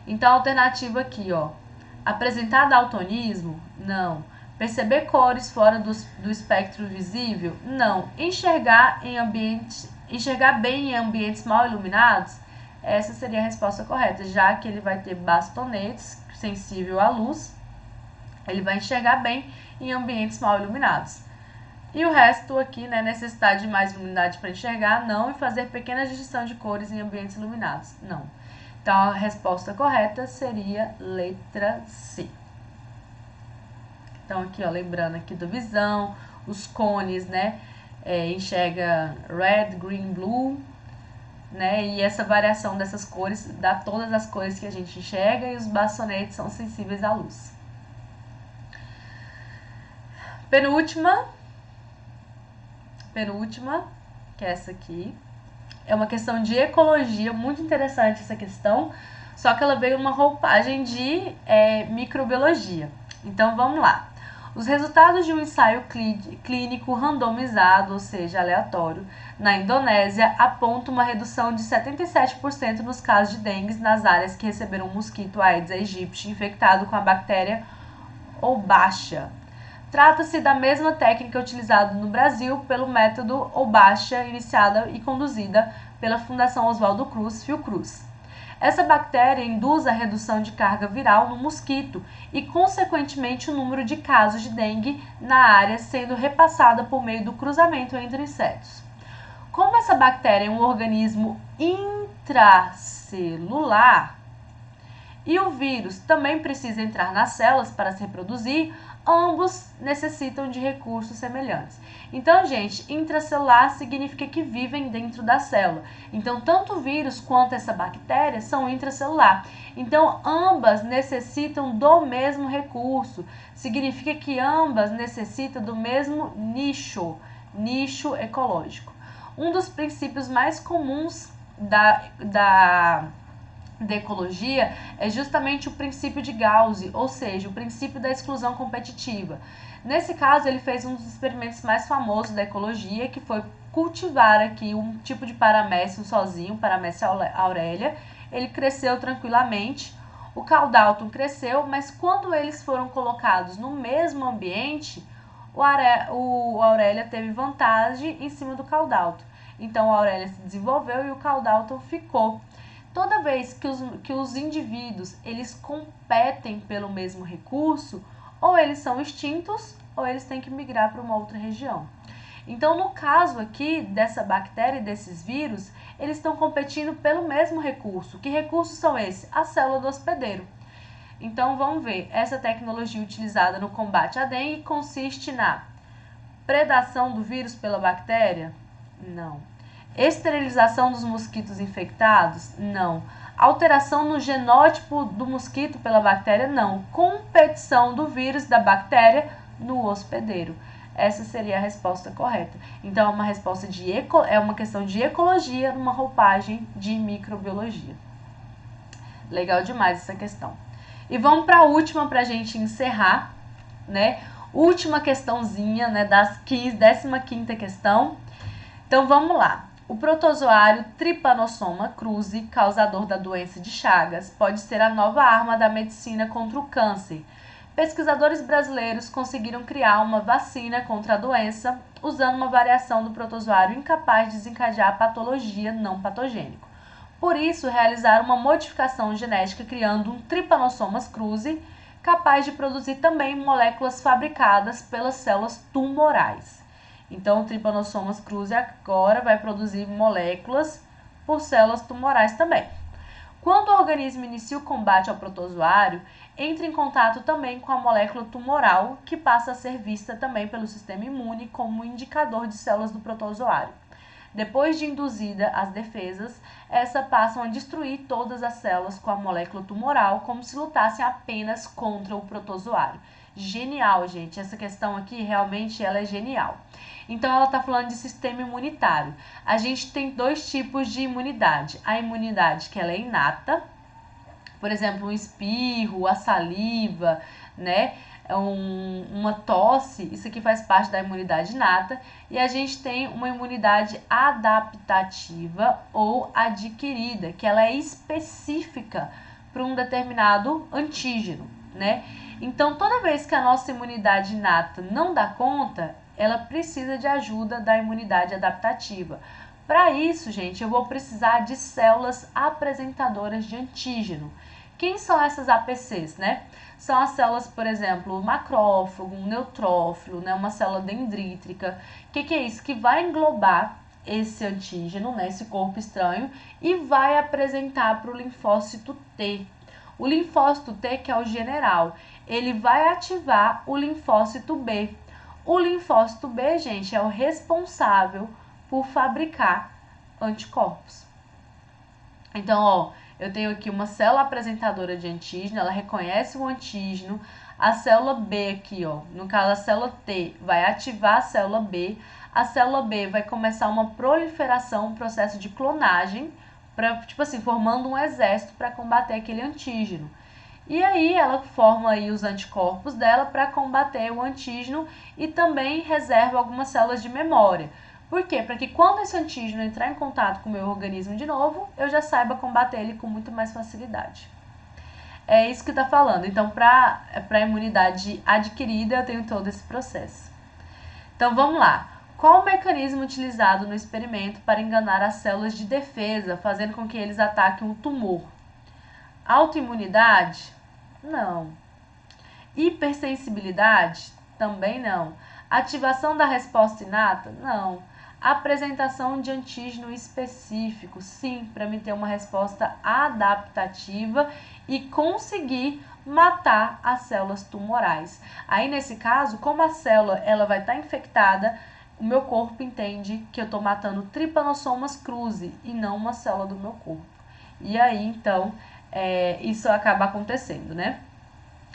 Speaker 1: Então, a alternativa aqui, ó. Apresentar daltonismo? Não. Perceber cores fora do espectro visível? Não. Enxergar bem em ambientes mal iluminados? essa seria a resposta correta, já que ele vai ter bastonetes, sensível à luz, ele vai enxergar bem em ambientes mal iluminados. E o resto aqui, né, necessidade de mais luminidade para enxergar, não, e fazer pequena distinção de cores em ambientes iluminados, não. Então, a resposta correta seria letra C. Então, aqui, ó, lembrando aqui da visão, os cones, né, enxerga red, green, blue, né, e essa variação dessas cores dá todas as cores que a gente enxerga, e os bastonetes são sensíveis à luz. Penúltima, que é essa aqui, é uma questão de ecologia, muito interessante essa questão, só que ela veio numa roupagem de microbiologia. Então, vamos lá. Os resultados de um ensaio clínico randomizado, ou seja, aleatório, na Indonésia, apontam uma redução de 77% nos casos de dengue nas áreas que receberam o mosquito Aedes aegypti infectado com a bactéria Olbachia. Trata-se da mesma técnica utilizada no Brasil pelo método Olbachia, iniciada e conduzida pela Fundação Oswaldo Cruz, Fiocruz. Essa bactéria induz a redução de carga viral no mosquito e, consequentemente, o número de casos de dengue na área sendo repassada por meio do cruzamento entre insetos. Como essa bactéria é um organismo intracelular e o vírus também precisa entrar nas células para se reproduzir, ambos necessitam de recursos semelhantes. Então, gente, intracelular significa que vivem dentro da célula. Então, tanto o vírus quanto essa bactéria são intracelular. Então, ambas necessitam do mesmo recurso. Significa que ambas necessitam do mesmo nicho ecológico. Um dos princípios mais comuns da ecologia é justamente o princípio de Gauss, ou seja, o princípio da exclusão competitiva. Nesse caso, ele fez um dos experimentos mais famosos da ecologia, que foi cultivar aqui um tipo de paramécio sozinho, paramécio aurelia. Ele cresceu tranquilamente, o caudalton cresceu, mas quando eles foram colocados no mesmo ambiente, o aurelia teve vantagem em cima do caudalton. Então, a aurelia se desenvolveu e o caudalton ficou. Toda vez que os indivíduos eles competem pelo mesmo recurso, ou eles são extintos, ou eles têm que migrar para uma outra região. Então, no caso aqui dessa bactéria e desses vírus, eles estão competindo pelo mesmo recurso. Que recursos são esses? A célula do hospedeiro. Então, vamos ver. Essa tecnologia utilizada no combate à dengue consiste na predação do vírus pela bactéria? Não. Esterilização dos mosquitos infectados? Não. Alteração no genótipo do mosquito pela bactéria? Não. Competição do vírus da bactéria no hospedeiro. Essa seria a resposta correta. Então, é uma questão de ecologia numa roupagem de microbiologia. Legal demais essa questão. E vamos para a última para a gente encerrar, né? Última questãozinha, né, 15ª questão. Então, vamos lá. O protozoário Trypanosoma cruzi, causador da doença de Chagas, pode ser a nova arma da medicina contra o câncer. Pesquisadores brasileiros conseguiram criar uma vacina contra a doença usando uma variação do protozoário incapaz de desencadear a patologia não patogênico. Por isso, realizaram uma modificação genética criando um Trypanosoma cruzi, capaz de produzir também moléculas fabricadas pelas células tumorais. Então, o Trypanosoma cruzi agora vai produzir moléculas por células tumorais também. Quando o organismo inicia o combate ao protozoário, entra em contato também com a molécula tumoral, que passa a ser vista também pelo sistema imune como indicador de células do protozoário. Depois de induzida as defesas, essas passam a destruir todas as células com a molécula tumoral, como se lutassem apenas contra o protozoário. Genial, gente. Essa questão aqui, realmente, ela é genial. Então, ela está falando de sistema imunitário. A gente tem dois tipos de imunidade. A imunidade que ela é inata, por exemplo, um espirro, a saliva, né? Uma tosse, isso aqui faz parte da imunidade inata. E a gente tem uma imunidade adaptativa ou adquirida, que ela é específica para um determinado antígeno, né? Então, toda vez que a nossa imunidade inata não dá conta, ela precisa de ajuda da imunidade adaptativa. Para isso, gente, eu vou precisar de células apresentadoras de antígeno. Quem são essas APCs, né? São as células, por exemplo, macrófago, um neutrófilo, né? Uma célula dendrítica. O que é isso? Que vai englobar esse antígeno, né? Esse corpo estranho, e vai apresentar para o linfócito T. O linfócito T, que é o general, ele vai ativar o linfócito B. O linfócito B, gente, é o responsável por fabricar anticorpos. Então, ó, eu tenho aqui uma célula apresentadora de antígeno, ela reconhece o antígeno. A célula B aqui, ó, no caso a célula T, vai ativar a célula B. A célula B vai começar uma proliferação, um processo de clonagem, pra, tipo assim, formando um exército para combater aquele antígeno. E aí ela forma aí os anticorpos dela para combater o antígeno e também reserva algumas células de memória. Por quê? Para que quando esse antígeno entrar em contato com o meu organismo de novo, eu já saiba combater ele com muito mais facilidade. É isso que está falando. Então, para a imunidade adquirida, eu tenho todo esse processo. Então, vamos lá. Qual o mecanismo utilizado no experimento para enganar as células de defesa, fazendo com que eles ataquem um tumor? Autoimunidade? Não. Hipersensibilidade? Também não. Ativação da resposta inata? Não. Apresentação de antígeno específico? Sim, para me ter uma resposta adaptativa e conseguir matar as células tumorais. Aí, nesse caso, como a célula ela vai estar infectada, o meu corpo entende que eu estou matando tripanossomas cruzi e não uma célula do meu corpo. E aí, então, isso acaba acontecendo, né?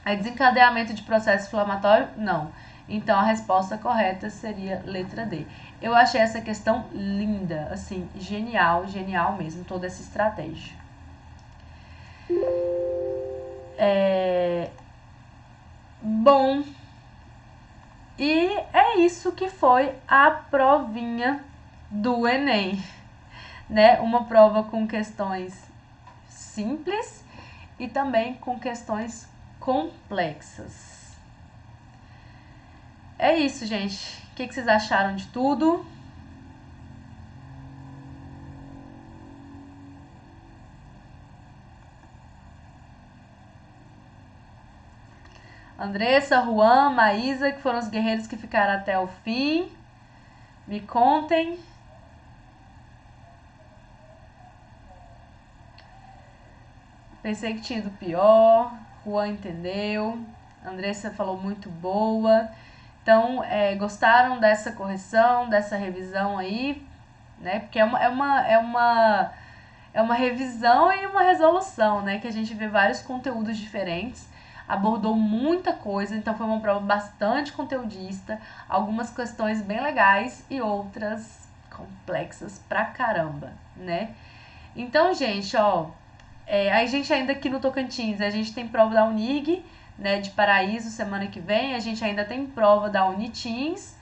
Speaker 1: É desencadeamento de processo inflamatório? Não. Então, a resposta correta seria letra D. Eu achei essa questão linda, assim, genial, genial mesmo, toda essa estratégia. Bom, e é isso que foi a provinha do Enem, né? Uma prova com questões simples e também com questões complexas. É isso, gente. O que vocês acharam de tudo? Andressa, Juan, Maísa, que foram os guerreiros que ficaram até o fim. Me contem. Pensei que tinha ido pior. Juan entendeu. Andressa falou muito boa. Então, gostaram dessa correção, dessa revisão aí, né? Porque é uma revisão e uma resolução, né? Que a gente vê vários conteúdos diferentes, abordou muita coisa, então foi uma prova bastante conteudista, algumas questões bem legais e outras complexas pra caramba, né? Então, gente, ó, a gente ainda aqui no Tocantins, a gente tem prova da Unig, né, de Paraíso semana que vem, a gente ainda tem prova da Unitins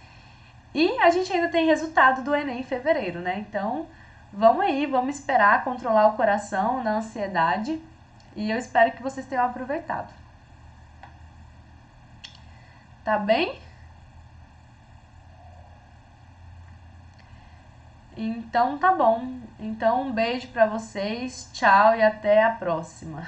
Speaker 1: e a gente ainda tem resultado do Enem em fevereiro, né? Então, vamos aí, vamos esperar controlar o coração na ansiedade e eu espero que vocês tenham aproveitado. Tá bem? Então tá bom. Então um beijo pra vocês, tchau e até a próxima.